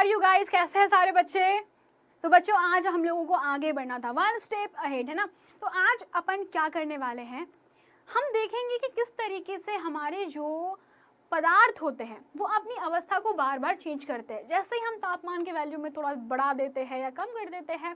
Are you guys, कैसे हैं सारे बच्चे? तो बच्चों आज हम लोगों को आगे बढ़ना था, वन स्टेप अहेड, है ना। तो आज अपन क्या करने वाले हैं, हम देखेंगे कि किस तरीके से हमारे जो पदार्थ होते हैं वो अपनी अवस्था को बार बार चेंज करते हैं। जैसे ही हम तापमान के वैल्यू में थोड़ा बढ़ा देते हैं या कम कर देते हैं,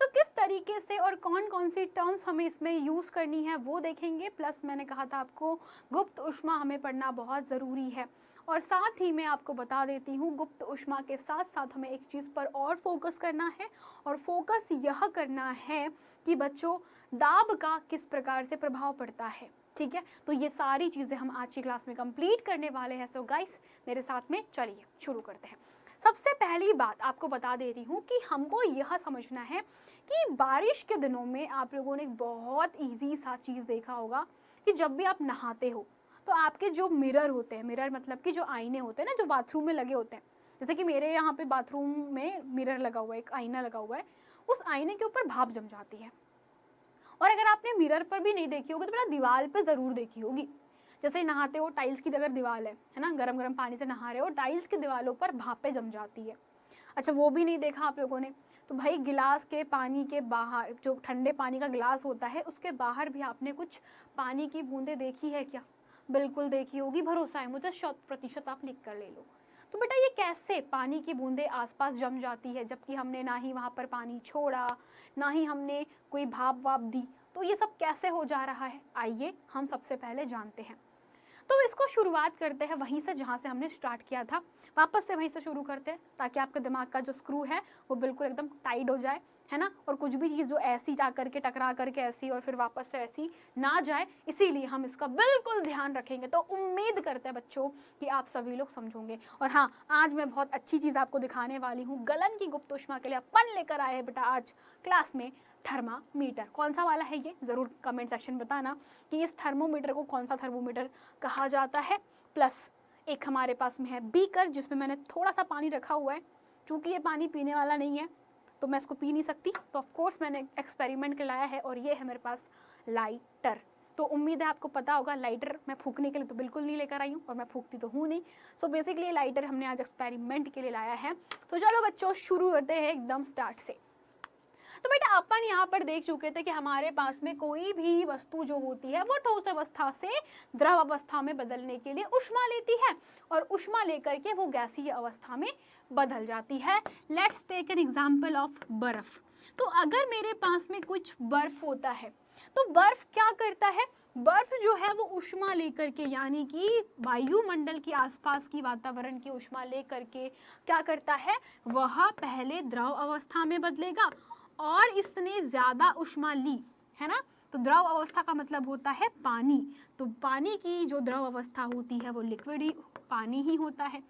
तो किस तरीके से और कौन कौन सी टर्म्स हमें इसमें यूज़ करनी है वो देखेंगे। प्लस मैंने कहा था आपको गुप्त ऊष्मा हमें पढ़ना बहुत ज़रूरी है। और साथ ही मैं आपको बता देती हूँ, गुप्त ऊष्मा के साथ साथ हमें एक चीज़ पर और फोकस करना है, और फोकस यह करना है कि बच्चों दाब का किस प्रकार से प्रभाव पड़ता है। ठीक है, तो ये सारी चीज़ें हम आज की क्लास में कंप्लीट करने वाले हैं। सो गाइस मेरे साथ में चलिए शुरू करते हैं। सबसे पहली बात आपको बता दे रही हूँ कि हमको यह समझना है कि बारिश के दिनों में आप लोगों ने एक बहुत ईजी सा चीज़ देखा होगा कि जब भी आप नहाते हो तो आपके जो मिरर होते हैं, मिरर मतलब कि जो आईने होते हैं ना, जो बाथरूम में लगे होते हैं, जैसे कि मेरे यहाँ पे बाथरूम में मिरर लगा हुआ है, एक आईना लगा हुआ है, उस आईने के ऊपर भाप जम जाती है। और अगर आपने मिरर पर भी नहीं देखी होगी तो बेटा दीवार पे ज़रूर देखी होगी। जैसे नहाते हो, टाइल्स की अगर दीवार है ना, गरम गरम पानी से नहा रहे हो, टाइल्स की दीवारों पर भापें जम जाती है। अच्छा, वो भी नहीं देखा आप लोगों ने तो भाई गिलास के पानी के बाहर, जो ठंडे पानी का गिलास होता है उसके बाहर भी आपने कुछ पानी की बूंदें देखी है क्या? बिल्कुल देखी होगी, भरोसा है मुझे, 100% आप लिख कर ले लो। तो बेटा ये कैसे पानी की बूंदें आसपास जम जाती है जबकि हमने ना ही वहाँ पर पानी छोड़ा, ना ही हमने कोई भाप वाप दी, तो ये सब कैसे हो जा रहा है? आइए हम सबसे पहले जानते हैं। तो इसको शुरुआत करते हैं वहीं से जहाँ से हमने स्टार्ट किया था, वापस से वहीं से शुरू करते हैं ताकि आपके दिमाग का जो स्क्रू है वो बिल्कुल एकदम टाइट हो जाए, है ना। और कुछ भी चीज़ जो ऐसी जा करके टकरा करके ऐसी और फिर वापस से ऐसी ना जाए, इसीलिए हम इसका बिल्कुल ध्यान रखेंगे। तो उम्मीद करते हैं बच्चों कि आप सभी लोग समझोगे। और हाँ, आज मैं बहुत अच्छी चीज़ आपको दिखाने वाली हूँ। गलन की गुप्त ऊष्मा के लिए अपन लेकर आए हैं बेटा आज क्लास में थर्मामीटर। कौन सा वाला है ये ज़रूर कमेंट सेक्शन में बताना कि इस थर्मोमीटर को कौन सा थर्मोमीटर कहा जाता है। प्लस एक हमारे पास में है बीकर, जिसमें मैंने थोड़ा सा पानी रखा हुआ है। चूँकि ये पानी पीने वाला नहीं है तो मैं इसको पी नहीं सकती, तो ऑफ कोर्स मैंने एक्सपेरिमेंट के लाया है। और ये है मेरे पास लाइटर। तो उम्मीद है आपको पता होगा, लाइटर मैं फूकने के लिए तो बिल्कुल नहीं लेकर आई हूँ और मैं फूकती तो हूँ नहीं। सो बेसिकली लाइटर हमने आज एक्सपेरिमेंट के लिए लाया है। तो चलो बच्चों शुरू करते हैं एकदम स्टार्ट से। तो बेटा अपन यहाँ पर देख चुके थे कि हमारे पास में कोई भी वस्तु जो होती है वो ठोस अवस्था से द्रव अवस्था में बदलने के लिए ऊष्मा लेती है, और ऊष्मा लेकर के वो गैसीय अवस्था में बदल जाती है। Let's take an example of बर्फ। तो अगर मेरे पास में कुछ बर्फ होता है तो बर्फ क्या करता है? बर्फ जो है वो ऊष्मा लेकर के, यानी कि वायुमंडल के आसपास की वातावरण की ऊष्मा लेकर के क्या करता है? वह पहले द्रव अवस्था में बदलेगा, और इसने ज़्यादा ऊष्मा ली, है ना। तो द्रव अवस्था का मतलब होता है पानी। तो पानी की जो द्रव अवस्था होती है वो लिक्विड ही, पानी ही होता है।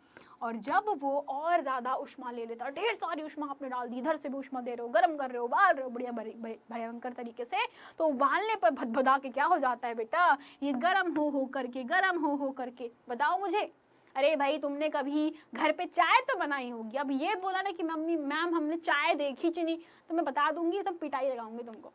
और जब वो और ज़्यादा ऊष्मा ले लेता है, ढेर सारी ऊष्मा आपने डाल दी, इधर से भी ऊष्मा दे रहे हो, गर्म कर रहे हो, उबाल रहे हो बढ़िया भयंकर तरीके से, तो उबालने पर भदभदा के क्या हो जाता है बेटा? ये गर्म हो करके, गर्म हो करके, बताओ मुझे। अरे भाई तुमने कभी घर पे चाय तो बनाई होगी, अब ये बोला ना कि मम्मी मैम हमने चाय देखी नहीं, तो मैं बता दूंगी सब पिटाई लगाऊंगी तुमको।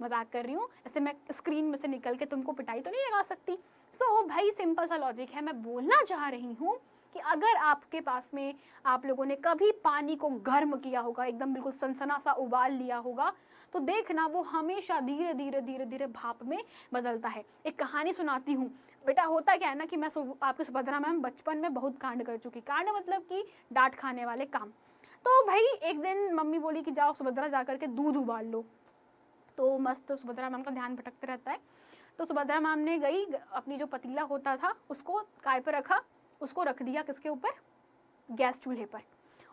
मजाक कर रही हूँ, ऐसे मैं स्क्रीन में से निकल के तुमको पिटाई तो नहीं लगा सकती। सो भाई सिंपल सा लॉजिक है। मैं बोलना चाह रही हूँ कि अगर आपके पास में, आप लोगों ने कभी पानी को गर्म किया होगा, एकदम बिल्कुल सनसना सा उबाल लिया होगा, तो देखना वो हमेशा धीरे धीरे धीरे धीरे भाप में बदलता है। एक कहानी सुनाती हूँ बेटा। होता क्या है ना कि मैं आपके सुभद्रा मैम बचपन में बहुत कांड कर चुकी। कांड मतलब कि डांट खाने वाले काम। तो भाई एक दिन मम्मी बोली कि जाओ सुभद्रा जा करके दूध उबाल लो। तो मस्त सुभद्रा मैम का ध्यान भटकते रहता है। तो सुभद्रा मैम ने गई, अपनी जो पतीला होता था उसको काय पर रखा, उसको रख दिया किसके ऊपर? गैस चूल्हे पर,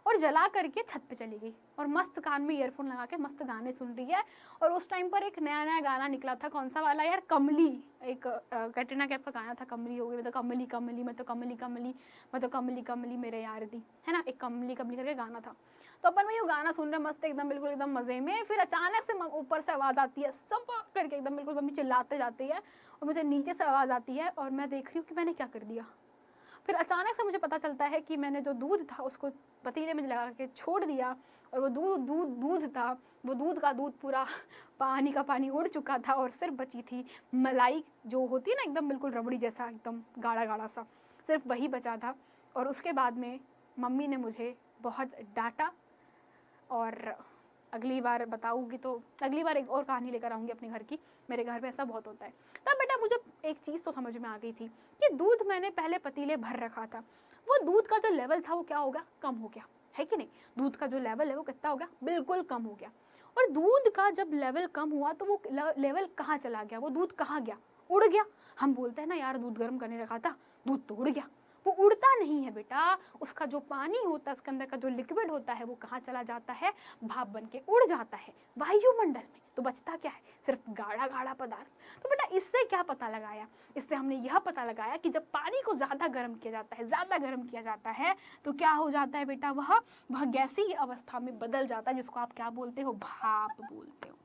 और जला करके छत पे चली गई और मस्त कान में ईयरफोन लगा के मस्त गाने सुन रही है। और उस टाइम पर एक नया नया गाना निकला था, कौन सा वाला यार? कमली। एक कैटरीना कैफ का गाना था, कमली हो गई, मैं तो कमली कमली, मैं तो कमली कमली, मैं तो कमली कमली मेरे यार दी, है ना। एक कमली कमली करके गाना था। तो अपन में ये गाना सुन रहे मस्त एकदम बिल्कुल एकदम मजे में। फिर अचानक से ऊपर से आवाज़ आती है, सब करके एकदम बिल्कुल मम्मी चिल्लाते जाती है, और मुझे नीचे से आवाज़ आती है और मैं देख रही हूँ कि मैंने क्या कर दिया। फिर अचानक से मुझे पता चलता है कि मैंने जो दूध था उसको पतीले में लगा के छोड़ दिया, और वो दूध था, वो दूध का दूध पूरा पानी का पानी उड़ चुका था, और सिर्फ बची थी मलाई, जो होती है ना एकदम बिल्कुल रबड़ी जैसा, एकदम गाढ़ा गाढ़ा सा, सिर्फ वही बचा था। और उसके बाद में मम्मी ने मुझे बहुत डांटा, और अगली बार बताऊंगी तो अगली बार एक और कहानी लेकर आऊँगी अपने घर की। मेरे घर में ऐसा बहुत होता है। तब बेटा मुझे एक चीज़ तो समझ में आ गई थी कि दूध मैंने पहले पतीले भर रखा था, वो दूध का जो लेवल था वो क्या हो गया, कम हो गया, है कि नहीं। दूध का जो लेवल है वो कितना हो गया, बिल्कुल कम हो गया। और दूध का जब लेवल कम हुआ तो वो लेवल कहाँ चला गया, वो दूध कहाँ गया, उड़ गया। हम बोलते हैं ना यार दूध गर्म करने रखा था, दूध तो उड़ गया। वो उड़ता नहीं है बेटा, उसका जो पानी होता है, उसके अंदर का जो लिक्विड होता है वो कहाँ चला जाता है, भाप बन के उड़ जाता है वायुमंडल में। तो बचता क्या है, सिर्फ गाढ़ा गाढ़ा पदार्थ। तो बेटा इससे क्या पता लगाया, इससे हमने यह पता लगाया कि जब पानी को ज़्यादा गर्म किया जाता है, ज़्यादा गर्म किया जाता है तो क्या हो जाता है बेटा, वह गैसीय अवस्था में बदल जाता है, जिसको आप क्या बोलते हो, भाप बोलते हो।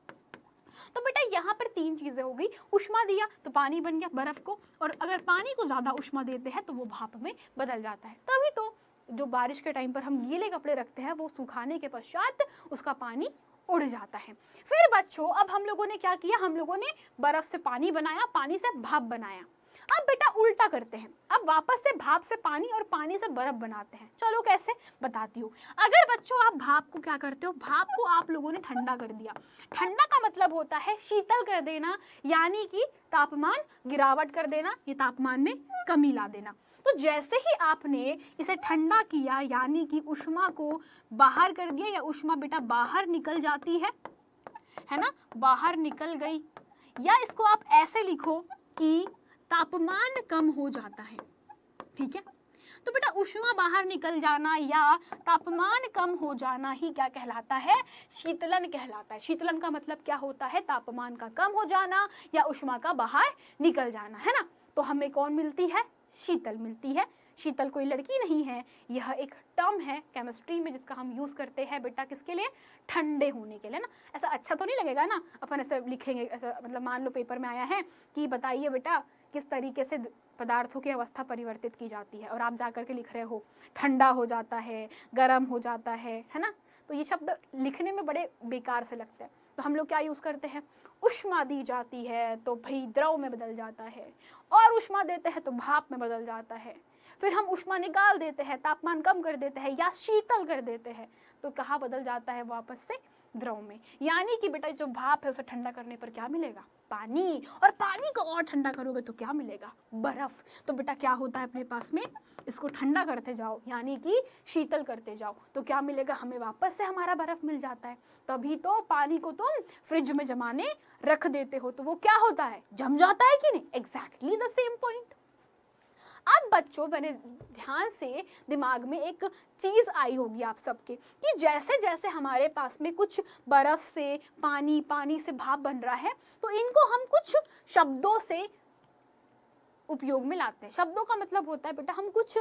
तो बेटा यहाँ पर तीन चीजें हो गई, उष्मा दिया तो पानी बन गया बर्फ को, और अगर पानी को ज्यादा उष्मा देते हैं तो वो भाप में बदल जाता है। तभी तो जो बारिश के टाइम पर हम गीले कपड़े रखते हैं वो सुखाने के पश्चात उसका पानी उड़ जाता है। फिर बच्चों अब हम लोगों ने क्या किया, हम लोगों ने बर्फ से पानी बनाया, पानी से भाप बनाया। अब बेटा उल्टा करते हैं, अब वापस से भाप से पानी और पानी से बर्फ बनाते हैं। चलो कैसे बताती हूँ। अगर बच्चों आप भाप को क्या करते हो, भाप को आप लोगों ने ठंडा कर दिया। ठंडा का मतलब होता है शीतल कर देना, यानी कि तापमान गिरावट कर देना, ये तापमान में कमी ला देना। तो जैसे ही आपने इसे ठंडा किया, यानी कि उष्मा को बाहर कर दिया, या उष्मा बेटा बाहर निकल जाती है ना, बाहर निकल गई, या इसको आप ऐसे लिखो कि तापमान कम हो जाता है, ठीक है। तो बेटा उष्मा बाहर निकल जाना या तापमान कम हो जाना ही क्या कहलाता है, शीतलन कहलाता है। शीतलन का मतलब क्या होता है, तापमान का कम हो जाना या उष्मा का बाहर निकल जाना, है ना। तो हमें कौन मिलती है, शीतल मिलती है। शीतल कोई लड़की नहीं है, यह एक टर्म है केमिस्ट्री में जिसका हम यूज करते हैं बेटा किसके लिए, ठंडे होने के लिए ना। ऐसा अच्छा तो नहीं लगेगा ना अपन ऐसे लिखेंगे, ऐसा मतलब मान लो पेपर में आया है कि बताइए बेटा किस तरीके से पदार्थों की अवस्था परिवर्तित की जाती है, और आप जाकर के लिख रहे हो ठंडा हो जाता है, गर्म हो जाता है ना। तो ये शब्द लिखने में बड़े बेकार से लगते हैं। तो हम लोग क्या यूज़ करते हैं, उष्मा दी जाती है तो भाई द्रव में बदल जाता है, और उष्मा देते हैं तो भाप में बदल जाता है। फिर हम उष्मा निकाल देते हैं, तापमान कम कर देते हैं या शीतल कर देते हैं, तो कहाँ बदल जाता है, वापस से द्रव में। यानी कि बेटा जो भाप है उसे ठंडा करने पर क्या मिलेगा, पानी, और पानी को और ठंडा करोगे तो क्या मिलेगा, बर्फ। तो बेटा क्या होता है अपने पास में, इसको ठंडा करते जाओ यानी कि शीतल करते जाओ तो क्या मिलेगा, हमें वापस से हमारा बर्फ मिल जाता है। तभी तो पानी को तुम फ्रिज में जमाने रख देते हो तो वो क्या होता है, जम जाता है कि नहीं, एग्जैक्टली द सेम पॉइंट। अब बच्चों मेरे ध्यान से दिमाग में एक चीज़ आई होगी आप सबके कि जैसे जैसे हमारे पास में कुछ बर्फ से पानी, पानी से भाप बन रहा है तो इनको हम कुछ शब्दों से उपयोग में लाते हैं। शब्दों का मतलब होता है बेटा हम कुछ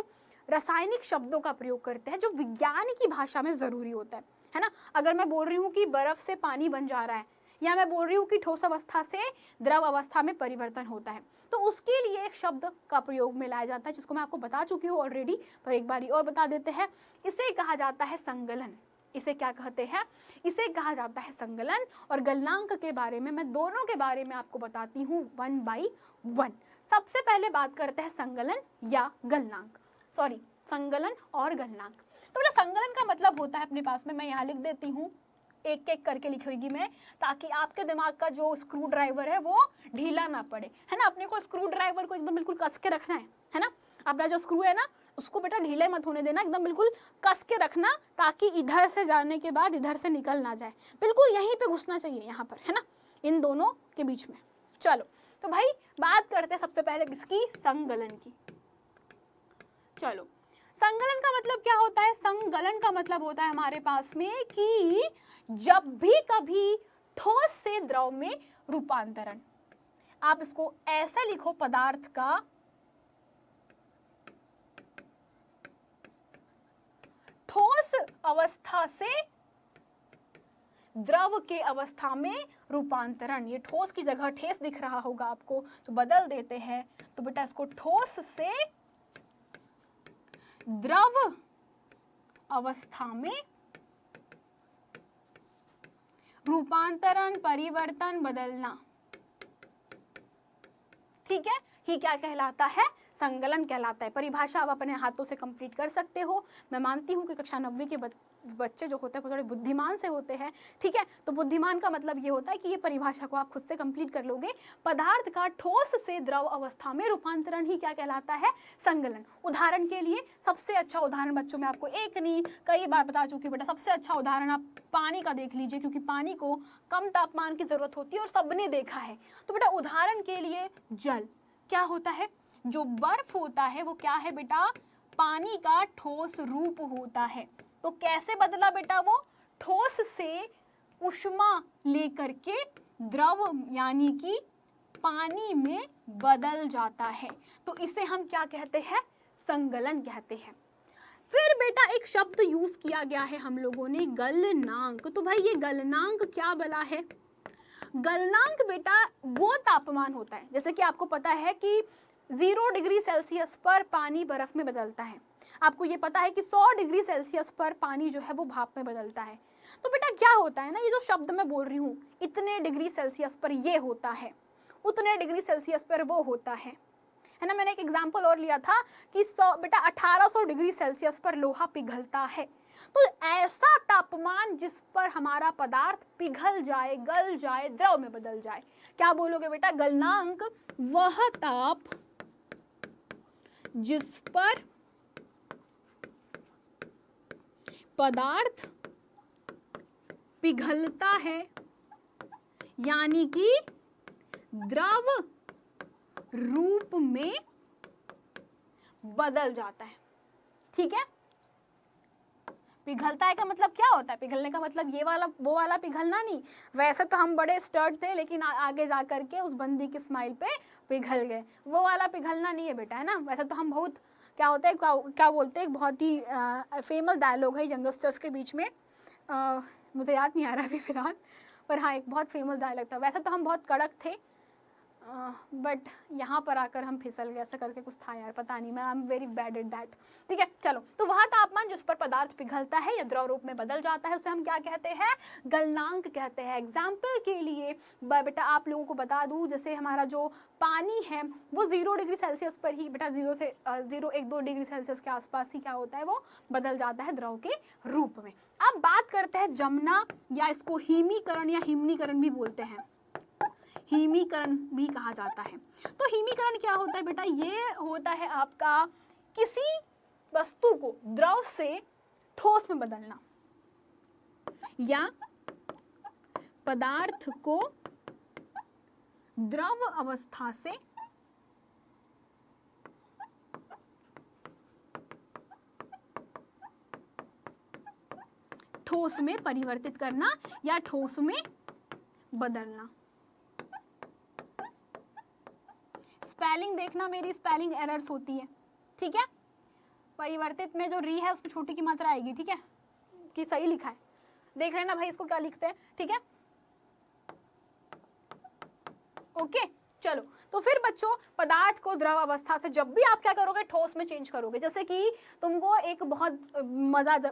रासायनिक शब्दों का प्रयोग करते हैं जो विज्ञान की भाषा में ज़रूरी होता है ना। अगर मैं बोल रही हूँ कि बर्फ से पानी बन जा रहा है, या मैं बोल रही हूँ कि ठोस अवस्था से द्रव अवस्था में परिवर्तन होता है, तो उसके लिए एक शब्द का प्रयोग में लाया जाता है जिसको मैं आपको बता चुकी हूँ ऑलरेडी, पर एक बार और बता देते हैं। इसे कहा जाता है संगलन। इसे क्या कहते हैं, इसे कहा जाता है संगलन। और गलनांक के बारे में मैं दोनों के बारे में आपको बताती हूँ 1 by 1। सबसे पहले बात करते हैं संगलन या गलनांक, सॉरी संगलन और गलनांक। तो बेटा संगलन का मतलब होता है अपने पास में, मैं यहाँ लिख देती हूँ, एक एक करके लिखूंगी मैं ताकि आपके दिमाग का जो स्क्रू ड्राइवर है वो ढीला ना पड़े, है ना। अपने को स्क्रू ड्राइवर को एकदम बिल्कुल कस के रखना है ना। अपना जो स्क्रू है ना उसको बेटा ढीले मत होने देना, एकदम बिल्कुल कस के रखना ताकि इधर से जाने के बाद इधर से निकल ना जाए, बिल्कुल यहीं पे घुसना चाहिए यहाँ पर, है ना, इन दोनों के बीच में। चलो तो भाई बात करते हैं सबसे पहले किसकी, संगलन की। चलो संगलन का मतलब क्या होता है, संगलन का मतलब होता है हमारे पास में कि जब भी कभी ठोस से द्रव में रूपांतरण, आप इसको ऐसे लिखो, पदार्थ का ठोस अवस्था से द्रव के अवस्था में रूपांतरण, ये ठोस की जगह ठेस दिख रहा होगा आपको तो बदल देते हैं, तो बेटा इसको ठोस से द्रव अवस्था में रूपांतरण, परिवर्तन, बदलना, ठीक है। ही क्या कहलाता है, संगलन कहलाता है। परिभाषा आप अपने हाथों से कंप्लीट कर सकते हो। मैं मानती हूँ कि कक्षा 9वीं के बच्चे जो होते हैं वो थोड़े बुद्धिमान से होते हैं, ठीक है। तो बुद्धिमान का मतलब ये होता है कि ये परिभाषा को आप खुद से कंप्लीट कर लोगे। पदार्थ का ठोस से द्रव अवस्था में रूपांतरण ही क्या कहलाता है, संगलन। उदाहरण के लिए सबसे अच्छा उदाहरण बच्चों में आपको एक नहीं कई बार बता चुकी बेटा, सबसे अच्छा उदाहरण आप पानी का देख लीजिए, क्योंकि पानी को कम तापमान की जरूरत होती है और सबने देखा है। तो बेटा उदाहरण के लिए जल क्या होता है, जो बर्फ होता है वो क्या है बेटा, पानी का ठोस रूप होता है। तो कैसे बदला बेटा, वो ठोस से ऊष्मा लेकर के द्रव यानी कि पानी में बदल जाता है। तो इसे हम क्या कहते हैं, संगलन कहते हैं। फिर बेटा एक शब्द यूज किया गया है हम लोगों ने, गलनांक। तो भाई ये गलनांक क्या बला है, गलनांक बेटा वो तापमान होता है, जैसे कि आपको पता है कि 0 डिग्री सेल्सियस पर पानी बर्फ में बदलता है। आपको ये पता है कि 100 डिग्री सेल्सियस पर पानी जो है वो भाप में बदलता है। तो बेटा क्या होता है ना, ये जो शब्द मैं बोल रही हूँ, इतने डिग्री सेल्सियस पर ये होता है, उतने डिग्री सेल्सियस पर वो होता है ना। मैंने एक एग्जाम्पल और लिया था कि 100 बेटा 1800 डिग्री सेल्सियस पर लोहा पिघलता है। तो ऐसा तापमान जिस पर हमारा पदार्थ पिघल जाए, गल जाए, द्रव में बदल जाए, क्या बोलोगे बेटा, गलनांक वह ताप जिस पर पदार्थ पिघलता है यानी कि द्रव रूप में बदल जाता है, ठीक है। पिघलता है का मतलब क्या होता है, पिघलने का मतलब ये वाला वो वाला पिघलना नहीं। वैसे तो हम बड़े स्टर्ड थे, लेकिन आगे जा करके उस बंदी की स्माइल पे पिघल गए, वो वाला पिघलना नहीं है बेटा, है ना। वैसे तो हम बहुत क्या होता है, क्या बोलते हैं, बहुत ही फेमस डायलॉग है यंगस्टर्स के बीच में, मुझे याद नहीं आ रहा अभी फिलहाल, पर हाँ एक बहुत फेमस डायलॉग था। वैसे तो हम बहुत कड़क थे, बट यहाँ पर आकर हम फिसल गए, ऐसा करके कुछ था यार, पता नहीं, मैं I am very bad at that, ठीक है। चलो, तो वह तापमान जिस पर पदार्थ पिघलता है या द्रव रूप में बदल जाता है उसे हम क्या कहते हैं, गलनांक कहते हैं। एग्जाम्पल के लिए बेटा आप लोगों को बता दूं, जैसे हमारा जो पानी है वो 0 डिग्री सेल्सियस पर ही बेटा 0 से 0-1-2 डिग्री सेल्सियस के आसपास ही क्या होता है, वो बदल जाता है द्रव के रूप में। अब बात करते हैं जमना, या इसको हिमीकरण या हिमनीकरण भी बोलते हैं, हिमीकरण भी कहा जाता है। तो हिमीकरण क्या होता है बेटा, ये होता है आपका किसी वस्तु को द्रव से ठोस में बदलना, या पदार्थ को द्रव अवस्था से ठोस में परिवर्तित करना या ठोस में बदलना। स्पेलिंग देखना, मेरी स्पेलिंग एरर्स होती है, ठीक है। परिवर्तित में जो री है उसमें छोटी की मात्रा आएगी, ठीक है, कि सही लिखा है, देख लेना भाई इसको क्या लिखते हैं, ठीक है। ओके चलो, तो फिर बच्चों पदार्थ को द्रव अवस्था से जब भी आप क्या करोगे, ठोस में चेंज करोगे। जैसे कि तुमको एक बहुत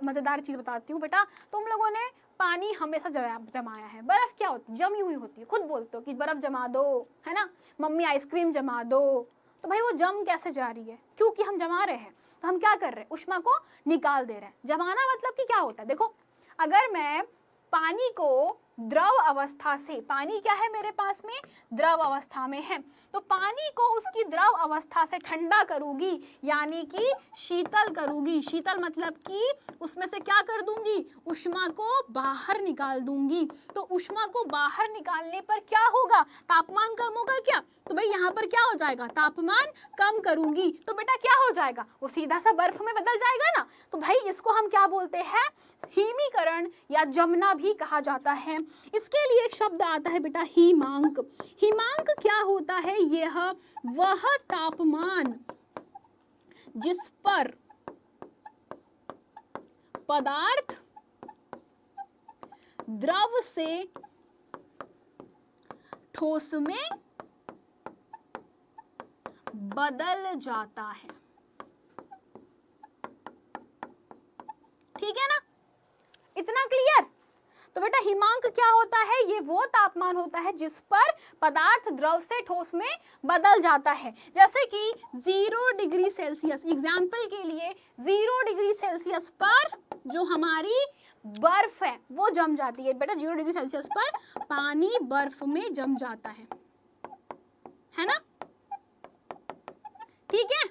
मजेदार चीज बताती हूँ बेटा, तुम लोगों ने पानी हमेशा जमाया है, बर्फ क्या होती है, जमी हुई होती है, खुद बोलते हो कि बर्फ जमा दो, है ना, मम्मी आइसक्रीम जमा दो। तो भाई वो जम कैसे जा रही है, क्योंकि हम जमा रहे हैं, तो हम क्या कर रहे हैं, ऊष्मा को निकाल दे रहे हैं। जमाना मतलब कि क्या होता है, देखो अगर मैं पानी को द्रव अवस्था से, पानी क्या है मेरे पास में, द्रव अवस्था में है, तो पानी को उसकी द्रव अवस्था से ठंडा करूंगी, यानी कि शीतल करूंगी। शीतल मतलब कि उसमें से क्या कर दूंगी, ऊष्मा को बाहर निकाल दूंगी। तो ऊष्मा को बाहर निकालने पर क्या होगा, तापमान कम होगा क्या, तो भाई यहाँ पर क्या हो जाएगा, तापमान कम करूंगी, तो बेटा क्या हो जाएगा, वो सीधा सा बर्फ में बदल जाएगा ना। तो भाई इसको हम क्या बोलते हैं, हिमीकरण या जमना भी कहा जाता है। इसके लिए एक शब्द आता है बेटा, हिमांक। हिमांक क्या होता है, यह वह तापमान जिस पर पदार्थ द्रव से ठोस में बदल जाता है, ठीक है ना, इतना क्लियर। तो बेटा हिमांक क्या होता है, ये वो तापमान होता है जिस पर पदार्थ द्रव से ठोस में बदल जाता है। जैसे कि 0 डिग्री सेल्सियस, एग्जाम्पल के लिए 0 डिग्री सेल्सियस पर जो हमारी बर्फ है वो जम जाती है बेटा। 0 डिग्री सेल्सियस पर पानी बर्फ में जम जाता है ना, ठीक है,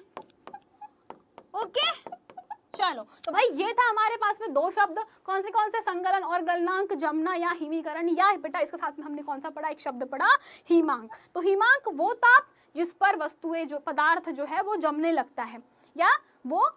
ओके। चलो, तो भाई ये था हमारे पास में दो शब्द, कौन से संगलन और गलनांक, जमना या हिमीकरण, या बेटा इसके साथ में हमने कौन सा पढ़ा, एक शब्द पढ़ा हिमांक। तो हिमांक वो ताप जिस पर वस्तुएं, जो पदार्थ जो है वो जमने लगता है या वो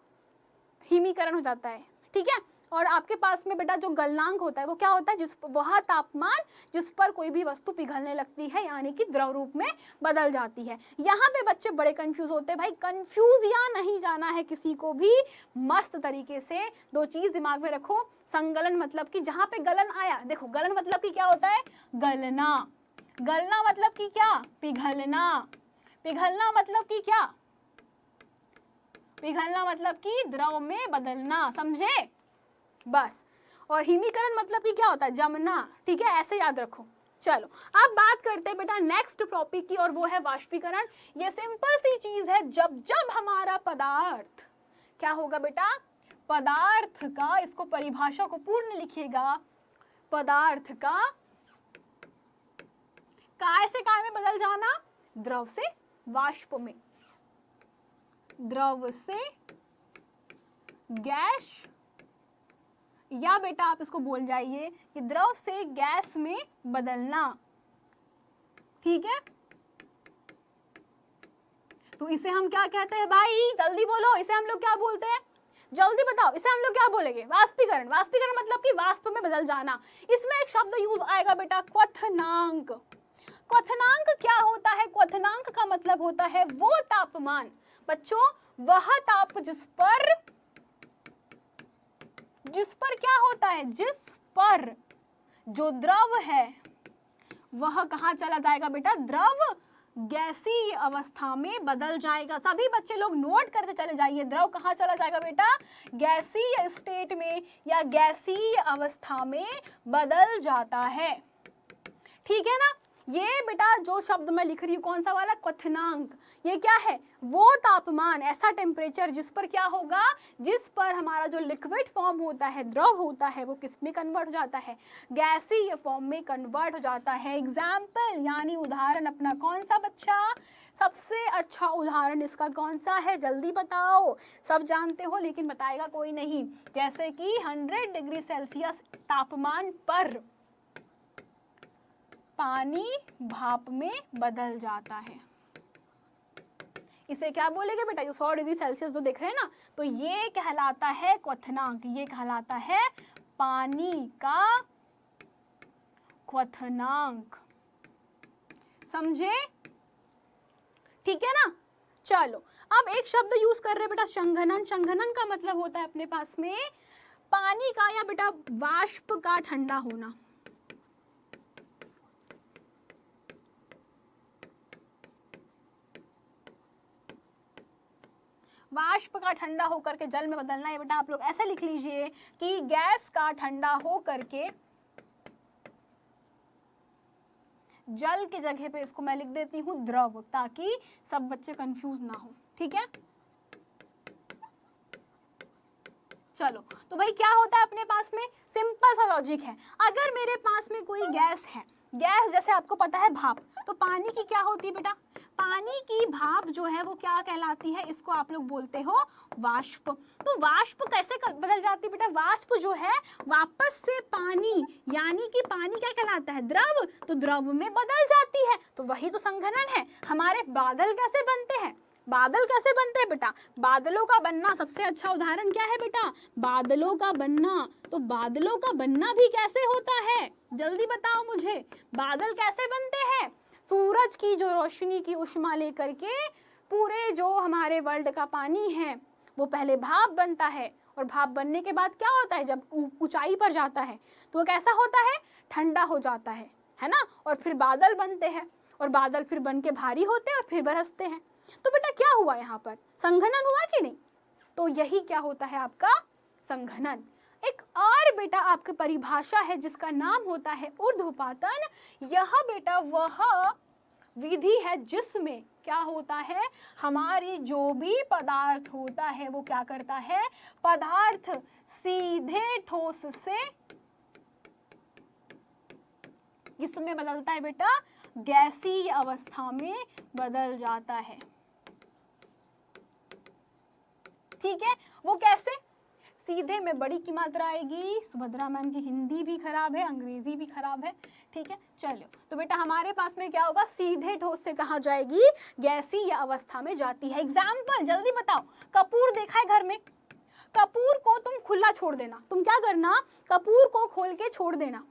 हिमीकरण हो जाता है, ठीक है। और आपके पास में बेटा जो गलनांक होता है वो क्या होता है, जिस वह तापमान जिस पर कोई भी वस्तु पिघलने लगती है यानी कि द्रव रूप में बदल जाती है। यहाँ पे बच्चे बड़े कंफ्यूज होते हैं भाई, कंफ्यूज या नहीं जाना है किसी को भी, मस्त तरीके से दो चीज दिमाग में रखो। संगलन मतलब कि जहाँ पे गलन आया, देखो गलन मतलब कि क्या होता है, गलना, गलना मतलब कि क्या, पिघलना, पिघलना मतलब कि क्या, पिघलना मतलब कि द्रव में बदलना, समझे बस। और हिमीकरण मतलब कि क्या होता है, जमना, ठीक है, ऐसे याद रखो। चलो अब बात करते हैं बेटा नेक्स्ट टॉपिक की, और वो है वाष्पीकरण। ये सिंपल सी चीज है, जब जब हमारा पदार्थ क्या होगा बेटा, पदार्थ का, इसको परिभाषा को पूर्ण लिखिएगा, पदार्थ का काय से काय में बदल जाना, द्रव से वाष्प में, द्रव से गैस, या बेटा आप इसको बोल जाइए कि द्रव से गैस में बदलना, ठीक है। तो इसे हम क्या कहते हैं भाई, जल्दी बोलो, इसे हम लोग क्या बोलते हैं, जल्दी बताओ, इसे हम लोग क्या बोलेंगे, वाष्पीकरण। वाष्पीकरण मतलब कि वाष्प में बदल जाना। इसमें एक शब्द यूज आएगा बेटा, क्वथनांक। क्वथनांक क्या होता है, क्वथनांक का मतलब होता है वो तापमान, बच्चों वह ताप जिस पर क्या होता है, जिस पर जो द्रव है वह कहाँ चला जाएगा बेटा, द्रव गैसीय अवस्था में बदल जाएगा। सभी बच्चे लोग नोट करते चले जाइए, द्रव कहाँ चला जाएगा बेटा, गैसीय स्टेट में या गैसीय अवस्था में बदल जाता है, ठीक है ना। ये बेटा जो शब्द मैं लिख रही हूँ कौन सा वाला, क्वथनांक, ये क्या है, वो तापमान, ऐसा टेम्परेचर जिस पर क्या होगा, जिस पर हमारा जो लिक्विड फॉर्म होता है, द्रव होता है, वो किस में कन्वर्ट हो जाता है, गैसीय फॉर्म में कन्वर्ट हो जाता है। एग्जाम्पल यानी उदाहरण अपना कौन सा बच्चा, सबसे अच्छा उदाहरण इसका कौन सा है, जल्दी बताओ, सब जानते हो लेकिन बताएगा कोई नहीं। जैसे कि 100 डिग्री सेल्सियस तापमान पर पानी भाप में बदल जाता है, इसे क्या बोलेंगे बेटा, जो 100 डिग्री सेल्सियस जो देख रहे हैं ना, तो ये कहलाता है क्वथनांक, ये कहलाता है पानी का क्वथनांक, समझे, ठीक है ना। चलो अब एक शब्द यूज कर रहे हैं बेटा, संघनन। संघनन का मतलब होता है अपने पास में पानी का या बेटा वाष्प का ठंडा होना, वाष्प का ठंडा होकर के जल में बदलना है बेटा। आप लोग ऐसे लिख लीजिए कि गैस का ठंडा होकर के, जल की जगह पे इसको मैं लिख देती हूँ द्रव, ताकि सब बच्चे कंफ्यूज ना हो, ठीक है। चलो तो भाई क्या होता है अपने पास में, सिंपल सा लॉजिक है, अगर मेरे पास में कोई गैस है, गैस जैसे आपको पता है भाप, तो पानी की क्या होती है बेटा, पानी की भाप जो है वो क्या कहलाती है, इसको आप लोग बोलते हो वाष्प। तो वाष्प कैसे बदल जाती है बेटा, वाष्प जो है वापस से पानी, यानी कि पानी क्या कहलाता है, द्रव, तो द्रव में बदल जाती है, तो वही तो संघनन है। हमारे बादल कैसे बनते हैं, बादल कैसे बनते हैं बेटा, बादलों का बनना, सबसे अच्छा उदाहरण क्या है बेटा, बादलों का बनना। तो बादलों का बनना भी कैसे होता है, जल्दी बताओ मुझे, बादल कैसे बनते हैं, सूरज की जो रोशनी की उष्मा लेकर के पूरे जो हमारे वर्ल्ड का पानी है वो पहले भाप बनता है, और भाप बनने के बाद क्या होता है, जब ऊंचाई पर जाता है तो वो कैसा होता है, ठंडा हो जाता है ना, और फिर बादल बनते हैं, और बादल फिर बन के भारी होते हैं और फिर बरसते हैं। तो बेटा क्या हुआ यहाँ पर, संघनन हुआ कि नहीं, तो यही क्या होता है आपका संघनन। एक और बेटा आपकी परिभाषा है जिसका नाम होता है ऊर्ध्वपातन। यह बेटा वह विधि है जिसमें क्या होता है, हमारी जो भी पदार्थ होता है वो क्या करता है, पदार्थ सीधे ठोस से किसमें बदलता है बेटा, गैसीय अवस्था में बदल जाता है। ठीक है, वो कैसे, सीधे में बड़ी की मात्रा आएगी। सुभद्रा मैम की हिंदी भी खराब है, अंग्रेजी भी खराब है। ठीक है, चलो तो बेटा हमारे पास में क्या होगा, सीधे ठोस से कहाँ जाएगी, गैसीय अवस्था में जाती है। एग्जाम्पल जल्दी बताओ, कपूर देखा है घर में, कपूर को तुम खुला छोड़ देना, तुम क्या करना, कपूर को खोल के छोड़ देना।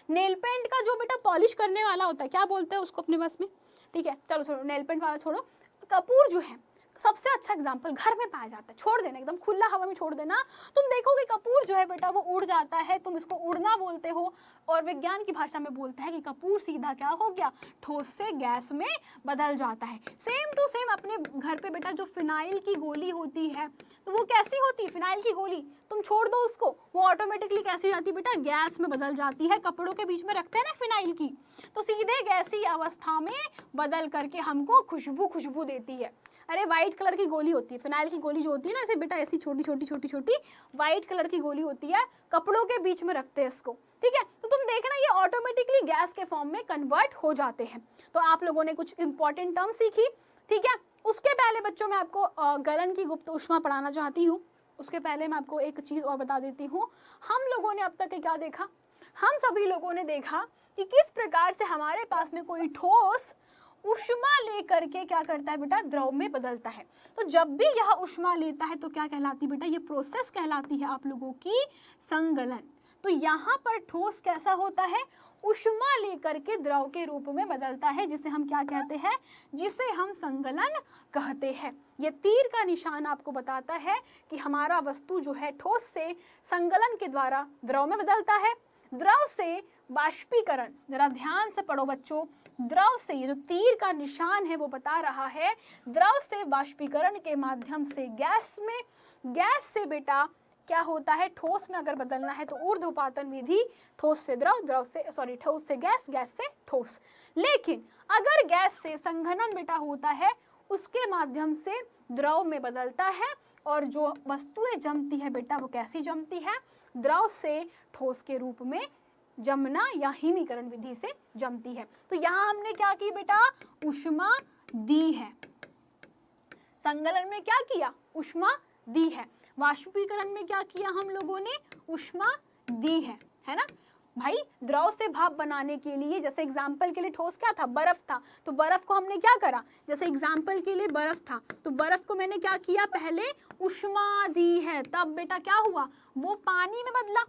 नेल पेंट का जो बेटा पॉलिश करने वाला होता है, क्या बोलते हैं उसको अपने पास में, ठीक है चलो छोड़ो, नेल पेंट वाला छोड़ो, कपूर जो है सबसे अच्छा एग्जाम्पल घर में पाया जाता है। छोड़ देना, एकदम खुला हवा में छोड़ देना, तुम देखोगे कपूर जो है बेटा वो उड़ जाता है, तुम इसको उड़ना बोलते हो, और विज्ञान की भाषा में बोलते हैं कि कपूर सीधा क्या हो गया, ठोस से गैस में बदल जाता है। सेम टू सेम अपने घर पे बेटा जो फिनाइल की गोली होती है, तो वो कैसी होती है, फिनाइल की गोली तुम छोड़ दो उसको, वो ऑटोमेटिकली कैसी जाती है बेटा, गैस में बदल जाती है। कपड़ों के बीच में रखते हैं ना फिनाइल की, तो सीधे गैसीय अवस्था में बदल करके हमको खुशबू देती है। अरे वाइट कलर की गोली होती है, फिनाइल की गोली जो होती है ना, ऐसे बेटा ऐसी छोटी छोटी वाइट कलर की गोली होती है, कपड़ों के बीच में रखते हैं इसको। ठीक है, तो तुम देखना ये ऑटोमेटिकली गैस के फॉर्म में कन्वर्ट हो जाते हैं। तो आप लोगों ने कुछ इंपॉर्टेंट टर्म सीखी। ठीक है, उसके पहले बच्चों मैं आपको गलन की गुप्त ऊष्मा पढ़ाना चाहती हूँ। उसके पहले मैं आपको एक चीज़ और बता देती हूँ। हम लोगों ने अब तक क्या देखा, हम सभी लोगों ने देखा कि किस प्रकार से हमारे पास में कोई ठोस ऊष्मा लेकर के क्या करता है बेटा, द्रव में बदलता है। तो जब भी यह ऊष्मा लेता है तो क्या कहलाती है बेटा, ये प्रोसेस कहलाती है आप लोगों की संगलन। तो यहाँ पर ठोस कैसा होता है, ऊष्मा लेकर के द्रव के रूप में बदलता है, जिसे हम क्या कहते हैं, जिसे हम संगलन कहते हैं। ये तीर का निशान आपको बताता है कि हमारा वस्तु जो है ठोस से संगलन के द्वारा द्रव में बदलता है। द्रव से वाष्पीकरण, जरा ध्यान से पढ़ो बच्चों, द्रव से, ये जो तीर का निशान है वो बता रहा है द्रव से वाष्पीकरण के माध्यम से गैस में, गैस से बेटा क्या होता है, ठोस में अगर बदलना है तो ऊर्ध्वपातन विधि, ठोस से द्रव, द्रव से ठोस से गैस, गैस से ठोस। लेकिन अगर गैस से संघनन बेटा होता है, उसके माध्यम से द्रव में बदलता है, और जो वस्तुएं जमती है बेटा वो कैसी जमती है, द्रव से ठोस के रूप में जमना या हिमीकरण विधि से जमती है। तो यहाँ हमने क्या की बेटा, ऊष्मा दी है। संगलन में क्या किया, ऊष्मा दी है। वाष्पीकरण में क्या किया हम लोगों ने, ऊष्मा दी है ना भाई। द्रव से भाप बनाने के लिए, जैसे एग्जाम्पल के लिए ठोस क्या था, बर्फ था, तो बर्फ को हमने क्या करा, जैसे एग्जाम्पल के लिए बर्फ था, तो बर्फ को मैंने क्या किया, पहले ऊष्मा दी है, तब बेटा क्या हुआ, वो पानी में बदला।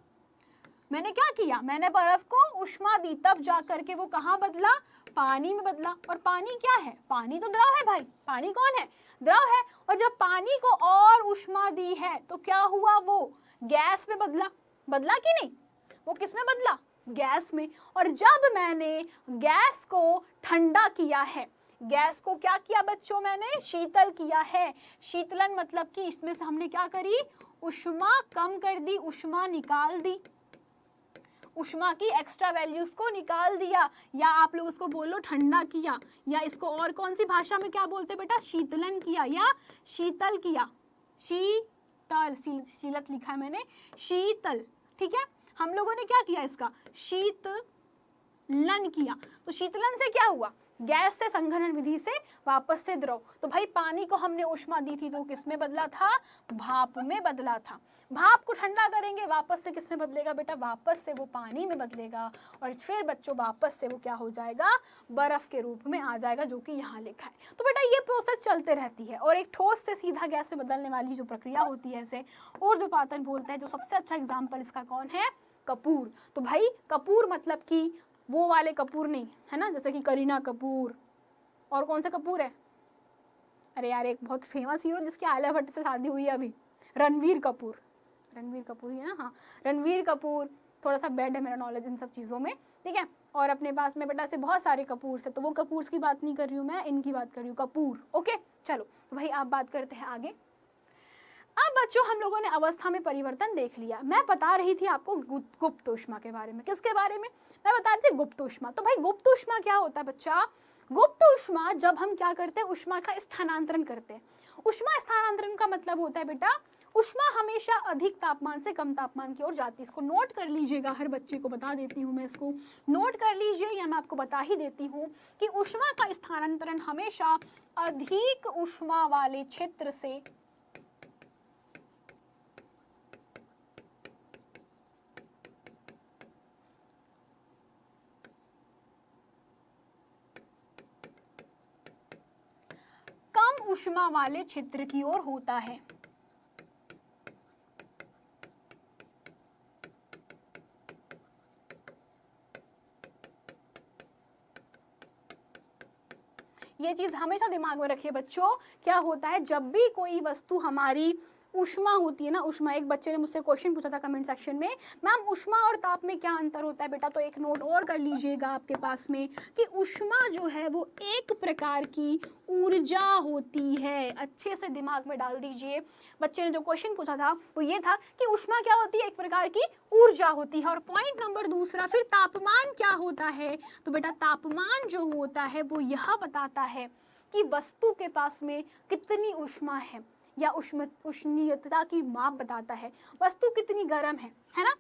मैंने क्या किया, मैंने बर्फ को ऊष्मा दी, तब जा करके वो कहाँ बदला, पानी में बदला। और पानी क्या है, पानी तो द्रव है भाई, पानी कौन है, द्रव है। और जब पानी को और ऊष्मा दी है तो क्या हुआ, वो गैस में बदला। बदला कि नहीं, वो किस में बदला, गैस में। और जब मैंने गैस को ठंडा किया है, गैस को क्या किया बच्चों, मैंने शीतल किया है। शीतलन मतलब कि इसमें से हमने क्या करी, ऊष्मा कम कर दी, ऊष्मा निकाल दी, ऊष्मा की एक्स्ट्रा वैल्यूज को निकाल दिया, या आप लोग उसको बोलो ठंडा किया, या इसको और कौन सी भाषा में क्या बोलते बेटा, शीतलन किया या शीतल किया, शीतल, शीलत लिखा है मैंने, शीतल। ठीक है, हम लोगों ने क्या किया, इसका शीतलन किया। तो शीतलन से क्या हुआ, गैस से संघनन विधि से वापस से द्रव। तो भाई पानी को हमने ऊष्मा दी थी तो किस में बदला था, भाप में बदला था। भाप को ठंडा करेंगे, वापस से किस में बदलेगा बेटा, वापस से वो पानी में बदलेगा, और फिर बच्चों वापस से वो क्या हो जाएगा, बर्फ के रूप में आ जाएगा, जो कि यहाँ लिखा है। तो बेटा ये प्रोसेस चलते रहती है। और एक ठोस से सीधा गैस में बदलने वाली जो प्रक्रिया होती है इसे ऊर्ध्वपातन बोलते हैं। जो सबसे अच्छा एग्जाम्पल इसका कौन है, कपूर। तो भाई कपूर मतलब कि वो वाले कपूर नहीं है ना, जैसे कि करीना कपूर, और कौन सा कपूर है, अरे यार एक बहुत फेमस हीरो जिसकी आलिया भट्ट से शादी हुई है अभी, रणवीर कपूर, रणवीर कपूर ही है ना, हाँ रणवीर कपूर। थोड़ा सा बैड है मेरा नॉलेज इन सब चीज़ों में, ठीक है। और अपने पास में बेटा से बहुत सारे कपूर से, तो वो कपूर की बात नहीं कर रही हूँ मैं, इनकी बात कर रही हूँ, कपूर। ओके चलो तो भाई आप बात करते हैं आगे। अब बच्चों हम लोगों ने अवस्था में परिवर्तन देख लिया। मैं बता रही थी आपको गुप्त ऊष्मा के बारे में। किसके बारे में? मैं बता रही थी गुप्त ऊष्मा। तो भाई गुप्त ऊष्मा क्या होता है बच्चा? गुप्त ऊष्मा जब हम क्या करते हैं, ऊष्मा का स्थानांतरण करते हैं। ऊष्मा स्थानांतरण का मतलब होता है बेटा, ऊष्मा हमेशा अधिक तापमान से कम तापमान की ओर जाती है। इसको नोट कर लीजिएगा, हर बच्चे को बता देती हूँ मैं, इसको नोट कर लीजिए, या मैं आपको बता ही देती हूँ कि ऊष्मा का स्थानांतरण हमेशा अधिक ऊष्मा वाले क्षेत्र से कम ऊष्मा वाले क्षेत्र की ओर होता है। ये चीज हमेशा दिमाग में रखिए बच्चों। क्या होता है, जब भी कोई वस्तु हमारी ऊष्मा होती है ना, ऊष्मा, एक बच्चे ने मुझसे क्वेश्चन पूछा था कमेंट सेक्शन में, मैम ऊष्मा और ताप में क्या अंतर होता है बेटा? तो एक नोट और कर लीजिएगा आपके पास में कि ऊष्मा जो है वो एक प्रकार की ऊर्जा होती है। अच्छे से दिमाग में डाल दीजिए। बच्चे ने जो क्वेश्चन पूछा था वो ये था कि ऊष्मा क्या होती है? एक प्रकार की ऊर्जा होती है। और पॉइंट नंबर दूसरा, फिर तापमान क्या होता है? तो बेटा तापमान जो होता है वो यह बताता है कि वस्तु के पास में कितनी ऊष्मा है, या उष्णीयता की माप बताता है, वस्तु कितनी गर्म है ना?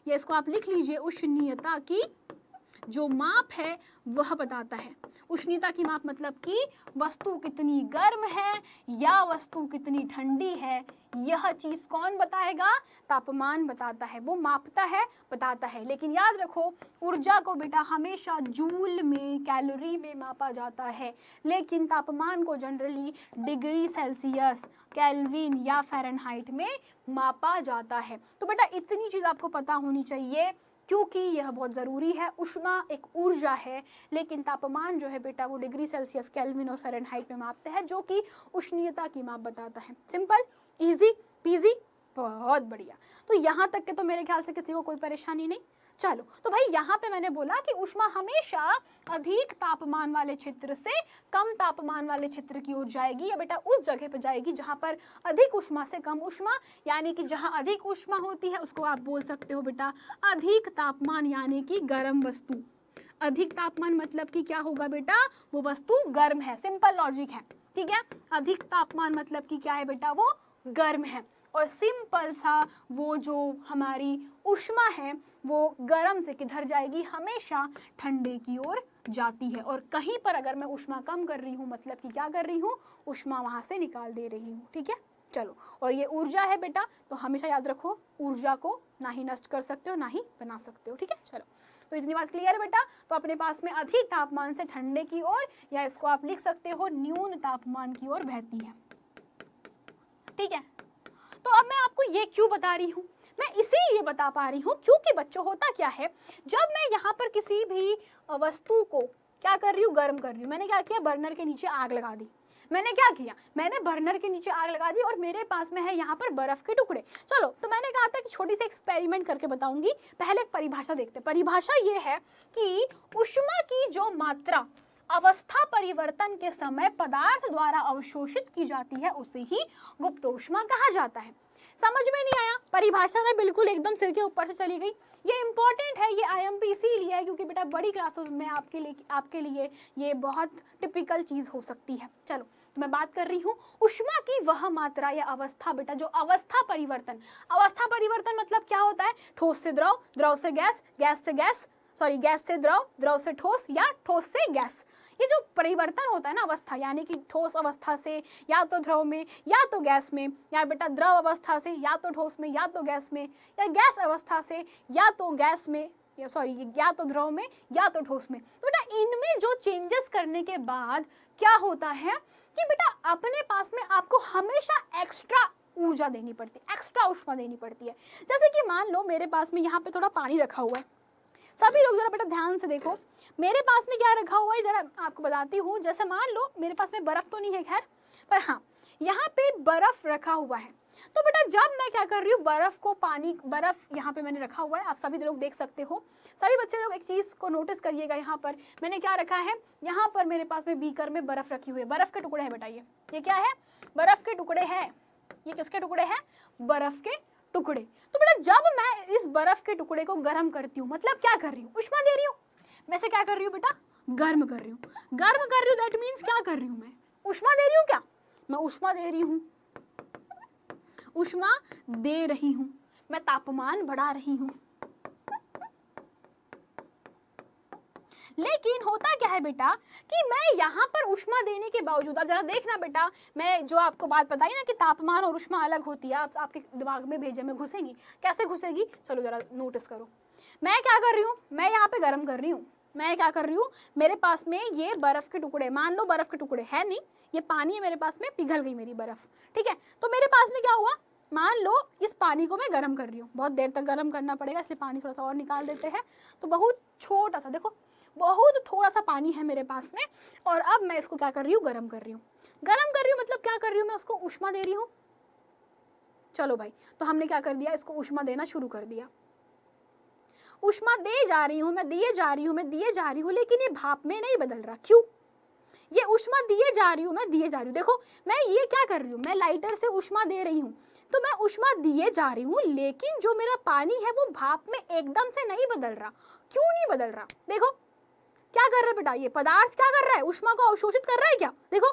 ये इसको आप लिख लीजिए, उष्णीयता की जो माप है वह बताता है। उष्णता की माप मतलब कि वस्तु कितनी गर्म है या वस्तु कितनी ठंडी है, यह चीज कौन बताएगा? तापमान बताता है, वो मापता है, बताता है। लेकिन याद रखो, ऊर्जा को बेटा हमेशा जूल में, कैलोरी में मापा जाता है, लेकिन तापमान को जनरली डिग्री सेल्सियस, केल्विन या फ़ारेनहाइट में मापा जाता है। तो बेटा इतनी चीज आपको पता होनी चाहिए, क्योंकि यह बहुत ज़रूरी है। ऊष्मा एक ऊर्जा है, लेकिन तापमान जो है बेटा वो डिग्री सेल्सियस, केल्विन और फ़ारेनहाइट में मापते हैं, जो कि उष्णीयता की माप बताता है। सिंपल, इजी पीजी, बहुत बढ़िया। तो यहाँ तक के तो मेरे ख्याल से किसी को कोई परेशानी नहीं। चलो, तो भाई यहाँ पे मैंने बोला कि ऊष्मा हमेशा अधिक तापमान वाले क्षेत्र से कम तापमान वाले क्षेत्र की ओर जाएगी, या बेटा उस जगह पे जाएगी जहाँ पर अधिक ऊष्मा से कम ऊष्मा, यानी कि जहाँ अधिक ऊष्मा होती है उसको आप बोल सकते हो बेटा अधिक तापमान, यानी कि गर्म वस्तु। अधिक तापमान मतलब कि क्या होगा बेटा? वो वस्तु गर्म है। सिंपल लॉजिक है, ठीक है। अधिक तापमान मतलब कि क्या है बेटा? वो गर्म है। और सिंपल सा, वो जो हमारी ऊष्मा है वो गर्म से किधर जाएगी? हमेशा ठंडे की ओर जाती है। और कहीं पर अगर मैं ऊष्मा कम कर रही हूँ, मतलब कि क्या कर रही हूँ? ऊष्मा वहाँ से निकाल दे रही हूँ, ठीक है। चलो, और ये ऊर्जा है बेटा, तो हमेशा याद रखो ऊर्जा को ना ही नष्ट कर सकते हो ना ही बना सकते हो, ठीक है। चलो, तो इतनी बात क्लियर है बेटा। तो अपने पास में अधिक तापमान से ठंडे की ओर, या इसको आप लिख सकते हो न्यून तापमान की ओर बहती है, ठीक है। तो अब मैं आपको ये क्यों बता रही हूँ? मैं इसीलिए बता पा रही हूँ क्योंकि बच्चों होता क्या है, जब मैं यहाँ पर किसी भी वस्तु को क्या कर रही हूँ? गर्म कर रही हूँ। मैंने क्या किया? बर्नर के नीचे आग लगा दी। मैंने क्या किया? मैंने बर्नर के नीचे आग लगा दी और मेरे पास में है यहाँ पर बर्फ के टुकड़े। चलो, तो मैंने कहा था कि छोटी सी एक्सपेरिमेंट करके बताऊंगी। पहले एक परिभाषा देखते हैं। परिभाषा ये है कि ऊष्मा की जो मात्रा अवस्था परिवर्तन के समय पदार्थ द्वारा अवशोषित की जाती है उसे ही गुप्त ऊष्मा कहा जाता है। समझ में नहीं आया? परिभाषा ना बिल्कुल एकदम सिर के ऊपर से चली गई। ये इंपॉर्टेंट है, ये आईएमपी इसीलिए है क्योंकि बेटा बड़ी क्लासेस में आपके लिए ये बहुत टिपिकल चीज हो सकती है। चलो, तो मैं बात कर रही हूँ ऊष्मा की वह मात्रा या अवस्था बेटा, जो अवस्था परिवर्तन। अवस्था परिवर्तन मतलब क्या होता है? ठोस से द्रव, द्रव से गैस, गैस से गैस, सॉरी गैस से द्रव, द्रव से ठोस, या ठोस से गैस। ये जो परिवर्तन होता है ना अवस्था, यानी कि ठोस अवस्था से या तो द्रव में या तो गैस में, या बेटा द्रव अवस्था से या तो ठोस में या तो गैस में, या गैस अवस्था से या तो गैस में, या सॉरी या तो द्रव में या तो ठोस में। तो बेटा इनमें जो चेंजेस करने के बाद क्या होता है कि बेटा अपने पास में आपको हमेशा एक्स्ट्रा ऊर्जा देनी पड़ती है, एक्स्ट्रा ऊष्मा देनी पड़ती है। जैसे कि मान लो मेरे पास में यहाँ पे थोड़ा पानी रखा हुआ है। सभी लोग जरा बेटा ध्यान से देखो, मेरे पास में क्या रखा हुआ है, जरा आपको बताती हूँ। जैसे मान लो मेरे पास में बर्फ तो नहीं है खैर, पर हाँ यहाँ पे बर्फ रखा हुआ है। तो बेटा जब मैं क्या कर रही हूँ, बर्फ को पानी, बर्फ यहाँ पे मैंने रखा हुआ है, आप सभी लोग देख सकते हो। सभी बच्चे लोग एक चीज को नोटिस करिएगा, यहाँ पर मैंने क्या रखा है, यहाँ पर मेरे पास में बीकर में बर्फ रखी हुई है, बर्फ के टुकड़े हैं बेटा। ये क्या है? बर्फ के टुकड़े हैं, ये किसके टुकड़े हैं? बर्फ के टुकड़े। तो बेटा जब मैं इस बर्फ के टुकड़े को गर्म करती हूँ, मतलब क्या कर रही हूँ? उष्मा दे रही हूँ। मैं से क्या कर रही हूँ बेटा? गर्म कर रही हूँ। गर्म कर रही हूँ दैट मीन्स क्या कर रही हूँ? मैं उष्मा दे रही हूँ। क्या मैं उष्मा दे रही हूँ? उष्मा दे रही हूँ, मैं तापमान बढ़ा रही हूँ। लेकिन होता क्या है बेटा कि मैं यहाँ पर उष्मा देने के बावजूद, अब जरा देखना बेटा, मैं जो आपको बात बताई ना कि तापमान और उष्मा अलग होती है, आपके दिमाग में भेजे में घुसेगी। कैसे घुसेगी? चलो जरा नोटिस करो। मैं क्या कर रही हूँ? मैं यहाँ पे गर्म कर रही हूँ। मैं क्या कर रही हूँ? मेरे पास में ये बर्फ के टुकड़े, मान लो बर्फ के टुकड़े है नहीं, ये पानी है मेरे पास में, पिघल गई मेरी बर्फ, ठीक है। तो मेरे पास में क्या हुआ? मान लो इस पानी को मैं गर्म कर रही हूँ, बहुत देर तक गर्म करना पड़ेगा, इसलिए पानी थोड़ा सा और निकाल देते हैं। तो बहुत छोटा सा, देखो बहुत थोड़ा सा पानी है मेरे पास में, और अब मैं इसको क्या कर रही हूँ? गर्म कर रही हूँ। गर्म कर रही हूँ मतलब क्या कर रही हूँ? मैं उसको उष्मा दे रही हूँ। चलो भाई, तो हमने क्या कर दिया? इसको उष्मा देना शुरू कर दिया। उष्मा दे जा रही हूँ, मैं दिए जा रही हूँ, मैं दिए जा रही हूँ, लेकिन ये भाप में नहीं बदल रहा। क्यों? ये उष्मा दिए जा रही हूँ, मैं दिए जा रही हूँ। देखो मैं ये क्या कर रही हूँ? मैं लाइटर से उष्मा दे रही हूँ, तो मैं उष्मा दिए जा रही हूँ, लेकिन जो मेरा पानी है वो भाप में एकदम से नहीं बदल रहा। क्यों नहीं बदल रहा? देखो क्या कर रहा है बेटा? ये पदार्थ क्या कर रहा है? उष्मा को अवशोषित कर रहा है क्या? देखो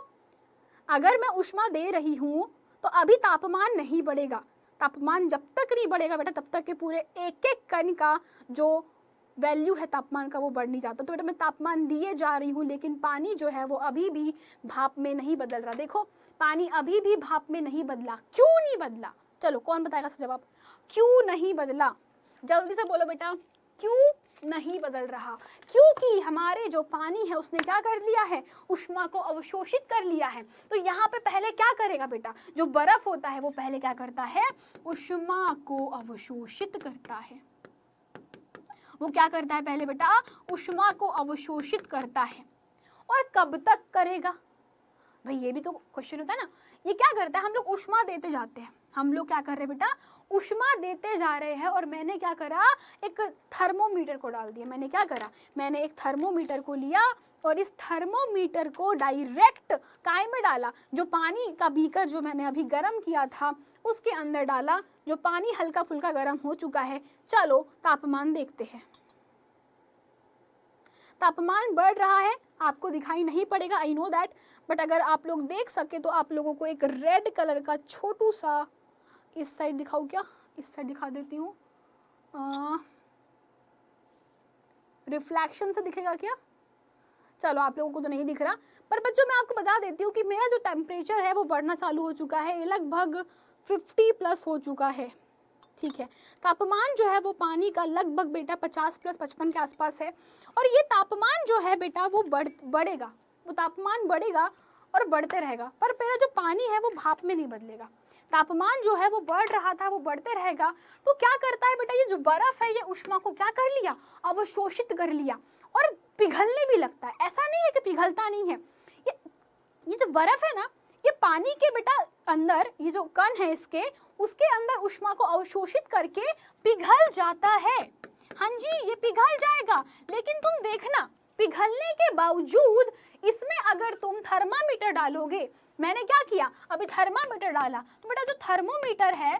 अगर मैं उष्मा दे रही हूँ तो अभी तापमान नहीं बढ़ेगा। तापमान जब तक नहीं बढ़ेगा बेटा, तब तक के पूरे एक एक कण का जो वैल्यू है तापमान का वो बढ़ नहीं जाता। तो बेटा मैं तापमान दिए जा रही हूँ, लेकिन पानी जो है वो अभी भी भाप में नहीं बदल रहा। देखो पानी अभी भी भाप में नहीं बदला। क्यों नहीं बदला? चलो कौन बताएगा इसका जवाब? क्यों नहीं बदला? जल्दी से बोलो बेटा, क्यों नहीं बदल रहा? क्योंकि हमारे जो पानी है उसने क्या कर लिया है? उष्मा को अवशोषित कर लिया है। तो यहाँ पे पहले क्या करेगा बेटा? जो बर्फ होता है वो पहले क्या करता है? उष्मा को अवशोषित करता है। वो क्या करता है पहले बेटा? उष्मा को अवशोषित करता है। और कब तक करेगा भाई? ये भी तो क्वेश्चन होता है ना। ये क्या करता है? हम लोग उष्मा देते जाते हैं। हम लोग क्या कर रहे हैं बेटा? उष्मा देते जा रहे हैं। और मैंने क्या करा? एक थर्मोमीटर को डाल दिया। मैंने क्या करा? मैंने एक थर्मोमीटर को लिया और इस थर्मोमीटर को डायरेक्ट काय में डाला? जो पानी का बीकर जो मैंने अभी गर्म किया था उसके अंदर डाला। जो पानी हल्का फुल्का गर्म हो चुका है। चलो तापमान देखते हैं। तापमान बढ़ रहा है, आपको दिखाई नहीं पड़ेगा, आई नो दैट, बट अगर आप लोग देख सके तो आप लोगों को एक रेड कलर का छोटू सा, इस साइड दिखाऊं क्या? इस साइड दिखा देती हूँ। रिफ्लेक्शन से दिखेगा क्या? चलो आप लोगों को तो नहीं दिख रहा, पर बच्चों मैं आपको बता देती हूँ कि मेरा जो टेम्परेचर है वो बढ़ना चालू हो चुका है। लगभग 50 प्लस हो चुका है, ठीक है। तापमान जो है वो पानी का लगभग बेटा 50 प्लस 55 के आसपास है। और ये तापमान जो है बेटा वो बढ़ेगा। वो तापमान बढ़ेगा और बढ़ते रहेगा, पर मेरा जो पानी है वो भाप में नहीं बदलेगा। तापमान जो है वो बढ़ रहा था, वो बढ़ते रहेगा। तो क्या करता है बेटा? ये जो बर्फ है ये उष्मा को क्या कर लिया? अवशोषित कर लिया और पिघलने भी लगता है। ऐसा नहीं है कि पिघलता नहीं है। ये जो बर्फ है ना, ये पानी के बेटा अंदर, ये जो कण है इसके, उसके अंदर उष्मा को अवशोषित करके पिघल जाता है। हाँ जी, ये पिघल जाएगा, लेकिन तुम देखना पिघलने के बावजूद इसमें अगर तुम थर्मामीटर डालोगे, मैंने क्या किया? अभी थर्मामीटर डाला, तो बेटा जो थर्मोमीटर है,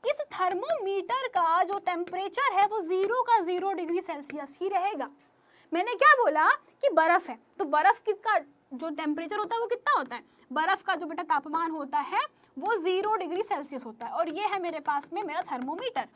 इस थर्मोमीटर का जो टेम्परेचर है वो 0 का 0 डिग्री सेल्सियस ही रहेगा। मैंने क्या बोला कि बर्फ है, तो बर्फ का जो टेम्परेचर होता है वो कितना होता है? बर्फ का जो बेटा तापमान होता है वो 0 डिग्री सेल्सियस होता है। और ये है मेरे पास में मेरा थर्मोमीटर।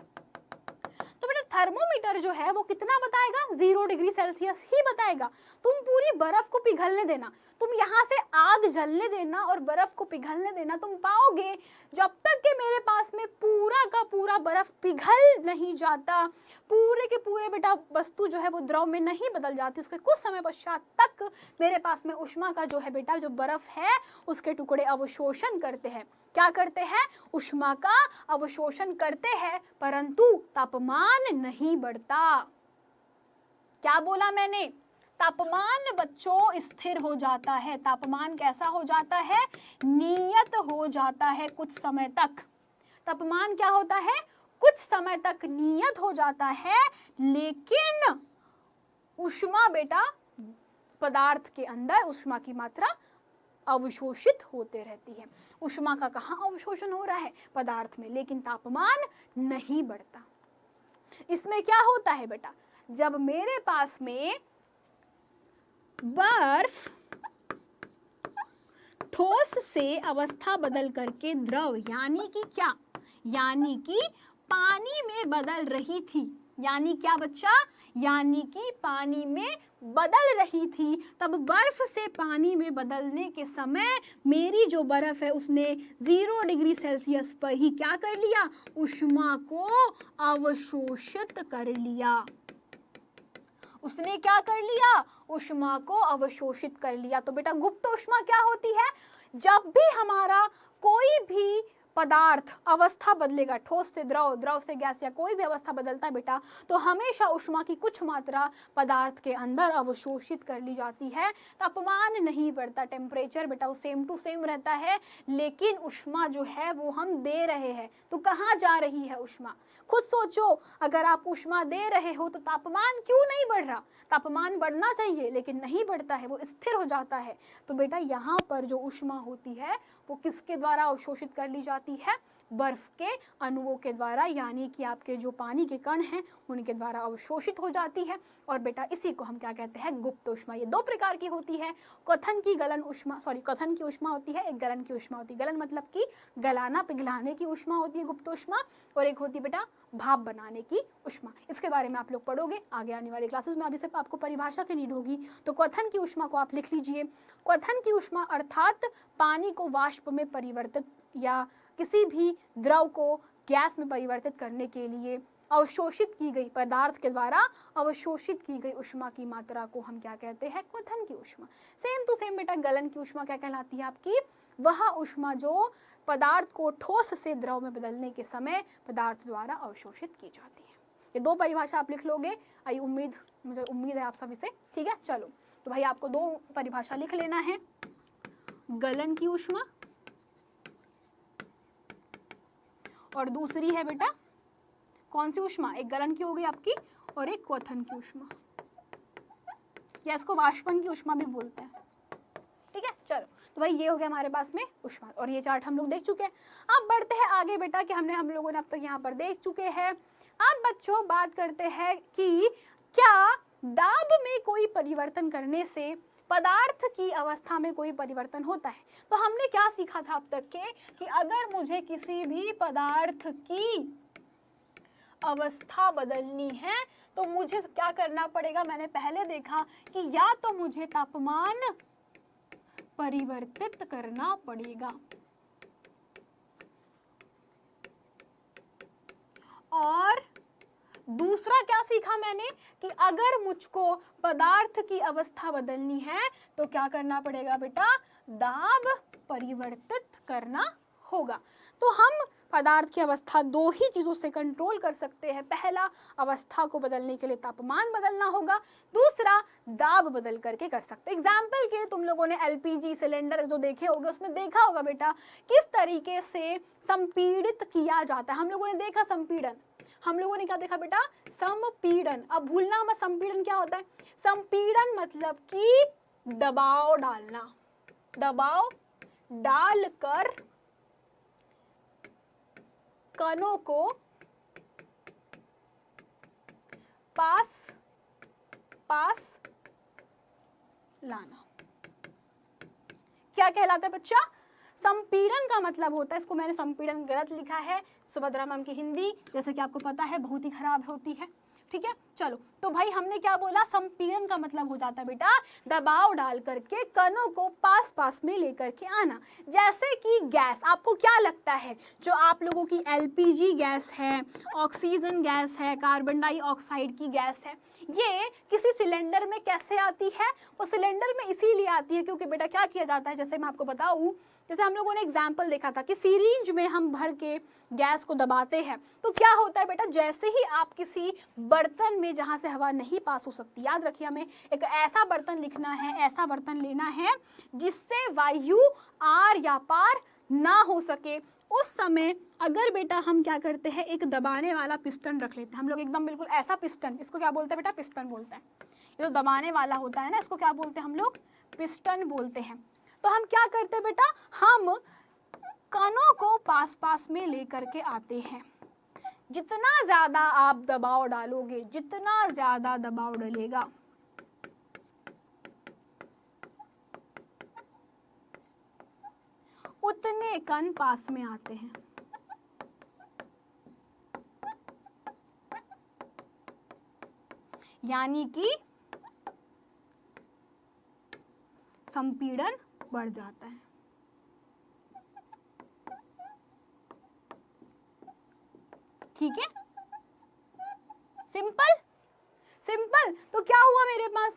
तो बेटा थर्मोमीटर जो है वो कितना बताएगा? 0 डिग्री सेल्सियस ही बताएगा। तुम पूरी बर्फ को पिघलने देना, तुम यहाँ से आग जलने देना और बर्फ को पिघलने देना, तुम पाओगे जब तक कि मेरे पास में पूरा का पूरा बर्फ पिघल नहीं जाता, पूरे के पूरे बेटा वस्तु जो है वो द्रव में नहीं बदल जाती, उसके कुछ समय पश्चात तक मेरे पास में उष्मा का जो है बेटा जो बर्फ है उसके टुकड़े अवशोषण करते हैं। क्या करते हैं? उष्मा का अवशोषण करते हैं, परंतु तापमान नहीं बढ़ता। क्या बोला मैंने? तापमान बच्चों स्थिर हो जाता है। तापमान कैसा हो जाता है? नियत हो जाता है कुछ समय तक। तापमान क्या होता है? कुछ समय तक नियत हो जाता है, लेकिन उष्मा बेटा पदार्थ के अंदर उष्मा की मात्रा अवशोषित होते रहती है। ऊष्मा का कहाँ अवशोषण हो रहा है? पदार्थ में, लेकिन तापमान नहीं बढ़ता। इसमें क्या होता है बेटा, जब मेरे पास में बर्फ ठोस से अवस्था बदल करके द्रव यानी कि क्या, यानी कि पानी में बदल रही थी, यानी क्या बच्चा, यानी कि पानी में बदल रही थी, तब बर्फ से पानी में बदलने के समय मेरी जो बर्फ है उसने 0 डिग्री सेल्सियस पर ही क्या कर लिया, ऊष्मा को अवशोषित कर लिया। उसने क्या कर लिया, ऊष्मा को अवशोषित कर लिया। तो बेटा गुप्त ऊष्मा क्या होती है, जब भी हमारा कोई भी पदार्थ अवस्था बदलेगा, ठोस से द्रव, द्रव से गैस, या कोई भी अवस्था बदलता है बेटा, तो हमेशा ऊष्मा की कुछ मात्रा पदार्थ के अंदर अवशोषित कर ली जाती है। तापमान नहीं बढ़ता, टेम्परेचर बेटा वो सेम टू सेम रहता है, लेकिन ऊष्मा जो है वो हम दे रहे हैं। तो कहाँ जा रही है ऊष्मा, खुद सोचो। अगर आप ऊष्मा दे रहे हो तो तापमान क्यों नहीं बढ़ रहा? तापमान बढ़ना चाहिए लेकिन नहीं बढ़ता है, वो स्थिर हो जाता है। तो बेटा यहाँ पर जो ऊष्मा होती है वो किसके द्वारा अवशोषित कर ली जाती है? बर्फ के अणुओं के द्वारा, यानी कि आपके जो पानी के कण हैं उनके द्वारा अवशोषित हो जाती है। और बेटा इसी को हम क्या कहते हैं, गुप्त ऊष्मा। ये 2 प्रकार की होती है, कथन की गलन ऊष्मा, कथन की ऊष्मा होती है, एक गलन की ऊष्मा होती है। गलन मतलब कि गलाना पिघलाने की ऊष्मा होती है गुप्त ऊष्मा, और एक होती है बेटा भाप बनाने की ऊष्मा। इसके बारे में आप लोग पढ़ोगे आगे आने वाली क्लासेस में। अभी सिर्फ आपको परिभाषा की नीड होगी। तो कथन की ऊष्मा को आप लिख लीजिए। कथन की ऊष्मा अर्थात पानी को वाष्प में परिवर्तित या किसी भी द्रव को गैस में परिवर्तित करने के लिए अवशोषित की गई, पदार्थ के द्वारा अवशोषित की गई ऊष्मा की मात्रा को हम क्या कहते हैं, क्वथन की ऊष्मा। सेम टू सेम बेटा गलन की ऊष्मा क्या कहलाती है आपकी, वह ऊष्मा जो पदार्थ को ठोस से द्रव में बदलने के समय पदार्थ द्वारा अवशोषित की जाती है। ये 2 परिभाषा आप लिख लोगे, मुझे उम्मीद है आप सभी से, ठीक है। चलो तो भाई आपको 2 परिभाषा लिख लेना है, गलन की ऊष्मा और दूसरी है बेटा कौन सी ऊष्मा, एक गलन की हो गई आपकी और एक क्वथन की ऊष्मा, या इसको वाष्पन की ऊष्मा भी बोलते हैं, ठीक है। चलो तो भाई ये हो गया हमारे पास में ऊष्मा, और ये चार्ट हम लोग देख चुके हैं। अब बढ़ते हैं आगे बेटा कि हम लोगों ने अब तक यहाँ पर देख चुके हैं। अब बच्चों बात करते हैं कि क्या दाब में कोई परिवर्तन करने से पदार्थ की अवस्था में कोई परिवर्तन होता है। तो हमने क्या सीखा था अब तक के कि अगर मुझे किसी भी पदार्थ की अवस्था बदलनी है तो मुझे क्या करना पड़ेगा, मैंने पहले देखा कि या तो मुझे तापमान परिवर्तित करना पड़ेगा, और दूसरा क्या सीखा मैंने कि अगर मुझको पदार्थ की अवस्था बदलनी है तो क्या करना पड़ेगा बेटा, दाब परिवर्तित करना होगा। तो हम पदार्थ की अवस्था 2 ही चीज़ों से कंट्रोल कर सकते हैं। पहला, अवस्था को बदलने के लिए तापमान बदलना होगा, दूसरा दाब बदल करके कर सकते हैं। एग्जाम्पल के लिए तुम लोगों ने LPG सिलेंडर जो देखे होंगे उसमें देखा होगा बेटा किस तरीके से संपीड़ित किया जाता है। हम लोगों ने देखा संपीड़न, हम लोगों ने क्या देखा बेटा, संपीड़न। अब भूलना मत संपीड़न क्या होता है। संपीड़न मतलब कि दबाव डालना, दबाव डालकर कणों को पास लाना। क्या कहलाता है बच्चा, संपीड़न का मतलब होता है, इसको मैंने संपीड़न गलत लिखा है, सुभद्रा मैम की हिंदी जैसे कि आपको पता है बहुत ही खराब होती है, ठीक है। चलो तो भाई हमने क्या बोला, संपीड़न का मतलब हो जाता है बेटा दबाव डाल करके कणों को पास में लेकर के आना। जैसे कि गैस, आपको क्या लगता है जो आप लोगों की LPG गैस है, ऑक्सीजन गैस है, कार्बन डाइऑक्साइड की गैस है, ये किसी सिलेंडर में कैसे आती है, वो सिलेंडर में इसीलिए आती है क्योंकि बेटा क्या किया जाता है, जैसे मैं आपको बताऊं, जैसे हम लोगों ने एग्जाम्पल देखा था कि सीरींज में हम भर के गैस को दबाते हैं तो क्या होता है बेटा, जैसे ही आप किसी बर्तन में जहाँ से हवा नहीं पास हो सकती, याद रखिए हमें एक ऐसा बर्तन लिखना है, ऐसा बर्तन लेना है जिससे वायु आर या पार ना हो सके, उस समय अगर बेटा हम क्या करते हैं, एक दबाने वाला पिस्टन रख लेते हैं हम लोग, एकदम बिल्कुल ऐसा पिस्टन, इसको क्या बोलते हैं बेटा, पिस्टन बोलते हैं। ये जो दबाने वाला होता है ना, इसको क्या बोलते हैं हम लोग, पिस्टन बोलते हैं। तो हम क्या करते हैं बेटा, हम कणों को पास पास में लेकर के आते हैं। जितना ज्यादा आप दबाव डालोगे, जितना ज्यादा दबाव डलेगा, उतने कण पास में आते हैं। यानी कि संपीड़न बढ़ जाता है। ठीक है, सिंपल सिंपल। तो क्या हुआ मेरे पास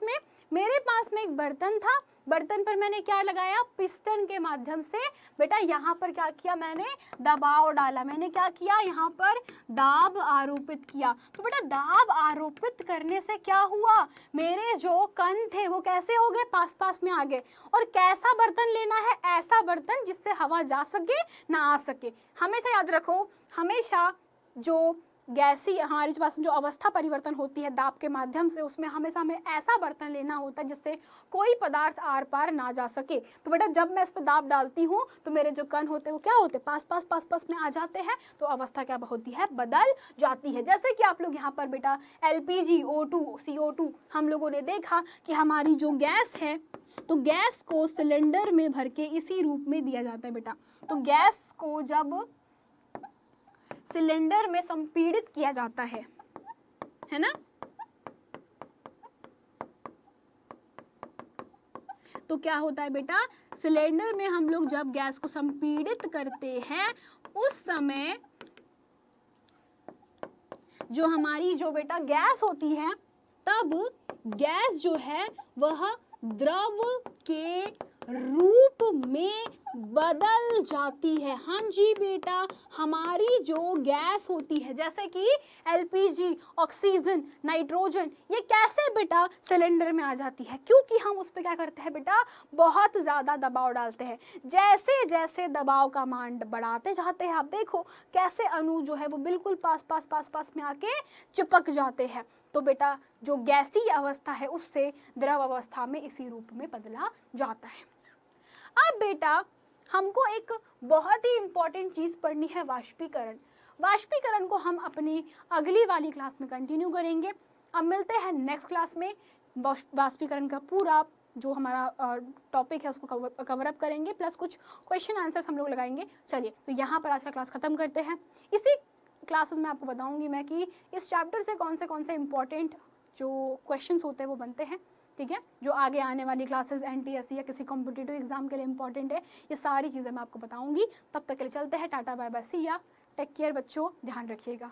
में एक बर्तन था, बर्तन पर मैंने क्या लगाया, पिस्टन के माध्यम से बेटा यहाँ पर क्या किया, मैंने दबाव डाला, मैंने क्या किया, यहाँ पर दाब आरोपित किया। तो बेटा दाब आरोपित करने से क्या हुआ, मेरे जो कण थे वो कैसे हो गए, पास पास में आ गए। और कैसा बर्तन लेना है, ऐसा बर्तन जिससे हवा जा सके ना आ सके। हमेशा याद रखो, हमेशा जो गैसीय हमारे पास जो अवस्था परिवर्तन होती है दाब के माध्यम से, उसमें हमेशा हमें ऐसा बर्तन लेना होता है जिससे कोई पदार्थ आर पार ना जा सके। तो बेटा जब मैं इस पर दाब डालती हूँ तो मेरे जो कण होते हैं वो क्या होते हैं, पास पास में आ जाते हैं। तो अवस्था क्या होती है, बदल जाती है। जैसे कि आप लोग यहाँ पर बेटा LPG O2 CO2 हम लोगों ने देखा कि हमारी जो गैस है, तो गैस को सिलेंडर में भर के इसी रूप में दिया जाता है बेटा। तो गैस को जब सिलेंडर में संपीड़ित किया जाता है ना, तो क्या होता है बेटा, सिलेंडर में हम लोग जब गैस को संपीड़ित करते हैं उस समय जो हमारी जो बेटा गैस होती है, तब गैस जो है वह द्रव के रूप में बदल जाती है। हाँ जी बेटा, हमारी जो गैस होती है जैसे कि LPG, ऑक्सीजन, नाइट्रोजन, ये कैसे बेटा सिलेंडर में आ जाती है, क्योंकि हम उस पर क्या करते हैं बेटा, बहुत ज़्यादा दबाव डालते हैं। जैसे जैसे दबाव का मान बढ़ाते जाते हैं, आप देखो कैसे अणु जो है वो बिल्कुल पास में आके चिपक जाते हैं। तो बेटा जो गैसीय अवस्था है उससे द्रव अवस्था में इसी रूप में बदला जाता है। अब बेटा हमको एक बहुत ही इंपॉर्टेंट चीज़ पढ़नी है, वाष्पीकरण। वाष्पीकरण को हम अपनी अगली वाली क्लास में कंटिन्यू करेंगे। अब मिलते हैं नेक्स्ट क्लास में, वाष्पीकरण का पूरा जो हमारा टॉपिक है उसको कवर अप करेंगे, प्लस कुछ क्वेश्चन आंसर्स हम लोग लगाएंगे। चलिए तो यहाँ पर आज का क्लास ख़त्म करते हैं। इसी क्लासेस में आपको बताऊँगी मैं कि इस चैप्टर से कौन से इंपॉर्टेंट जो क्वेश्चंस होते हैं वो बनते हैं। ठीक है, जो आगे आने वाली क्लासेस NTSC या किसी कॉम्पिटिटिव एग्जाम के लिए इंपॉर्टेंट है, ये सारी चीज़ें मैं आपको बताऊंगी। तब तक के लिए चलते हैं, टाटा बाय बाय, सी या, टेक केयर बच्चों, ध्यान रखिएगा।